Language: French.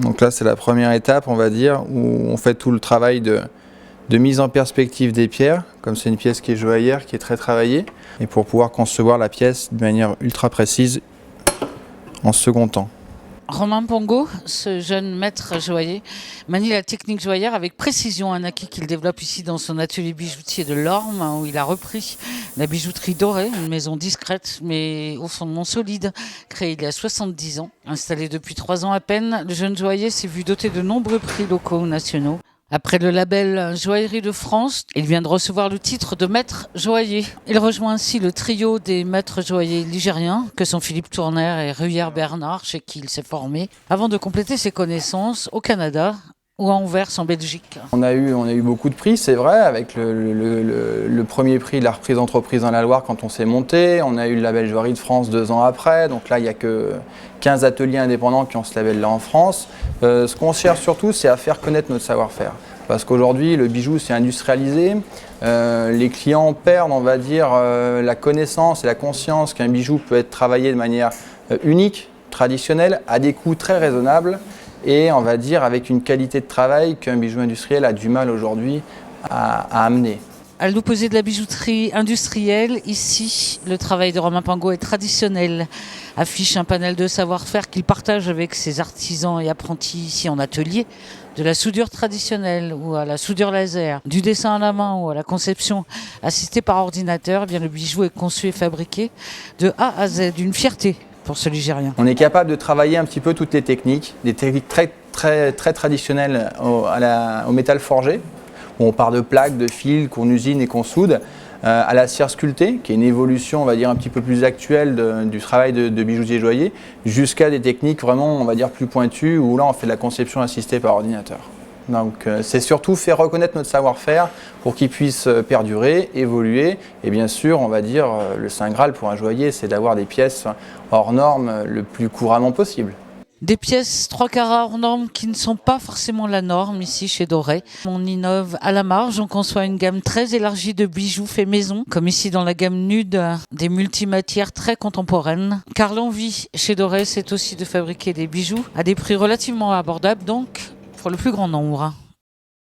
Donc là, c'est la première étape, on va dire, où on fait tout le travail de mise en perspective des pierres, comme c'est une pièce qui est joaillière, qui est très travaillée, et pour pouvoir concevoir la pièce de manière ultra précise en second temps. Romain Pongo, ce jeune maître joaillier, manie la technique joaillière avec précision, un acquis qu'il développe ici dans son atelier bijoutier de l'Orme, où il a repris la bijouterie dorée, une maison discrète mais au fondement solide, créée il y a 70 ans. Installé depuis 3 ans à peine, le jeune joaillier s'est vu doté de nombreux prix locaux ou nationaux. Après le label Joaillerie de France, il vient de recevoir le titre de maître joaillier. Il rejoint ainsi le trio des maîtres joailliers ligériens, que sont Philippe Tournaire et Ruyer Bernard, chez qui il s'est formé, avant de compléter ses connaissances au Canada ou à Anvers en Belgique. On a eu beaucoup de prix, c'est vrai, avec le premier prix de la reprise d'entreprise dans la Loire quand on s'est monté. On a eu le label Joaillerie de France 2 ans après, donc là il n'y a que 15 ateliers indépendants qui ont ce label-là en France. Ce qu'on cherche surtout, c'est à faire connaître notre savoir-faire. Parce qu'aujourd'hui, le bijou, c'est industrialisé. Les clients perdent, on va dire, la connaissance et la conscience qu'un bijou peut être travaillé de manière unique, traditionnelle, à des coûts très raisonnables et, on va dire, avec une qualité de travail qu'un bijou industriel a du mal aujourd'hui à amener. À l'opposé de la bijouterie industrielle, ici, le travail de Romain Pongo est traditionnel, affiche un panel de savoir-faire qu'il partage avec ses artisans et apprentis ici en atelier, de la soudure traditionnelle ou à la soudure laser, du dessin à la main ou à la conception assistée par ordinateur. Eh bien, le bijou est conçu et fabriqué de A à Z, une fierté pour ce Ligérien. On est capable de travailler un petit peu toutes les techniques, des techniques très traditionnelles au métal forgé, où on part de plaques, de fils qu'on usine et qu'on soude, à la cire sculptée, qui est une évolution, on va dire, un petit peu plus actuelle du travail de bijoutier joaillier, jusqu'à des techniques vraiment, on va dire, plus pointues, où là on fait de la conception assistée par ordinateur. Donc c'est surtout faire reconnaître notre savoir-faire pour qu'il puisse perdurer, évoluer, et bien sûr, on va dire, le Saint Graal pour un joaillier, c'est d'avoir des pièces hors normes le plus couramment possible. Des pièces 3 carats hors normes qui ne sont pas forcément la norme ici chez Doré. On innove à la marge, on conçoit une gamme très élargie de bijoux faits maison, comme ici dans la gamme nude, des multimatières très contemporaines. Car l'envie chez Doré, c'est aussi de fabriquer des bijoux à des prix relativement abordables, donc pour le plus grand nombre.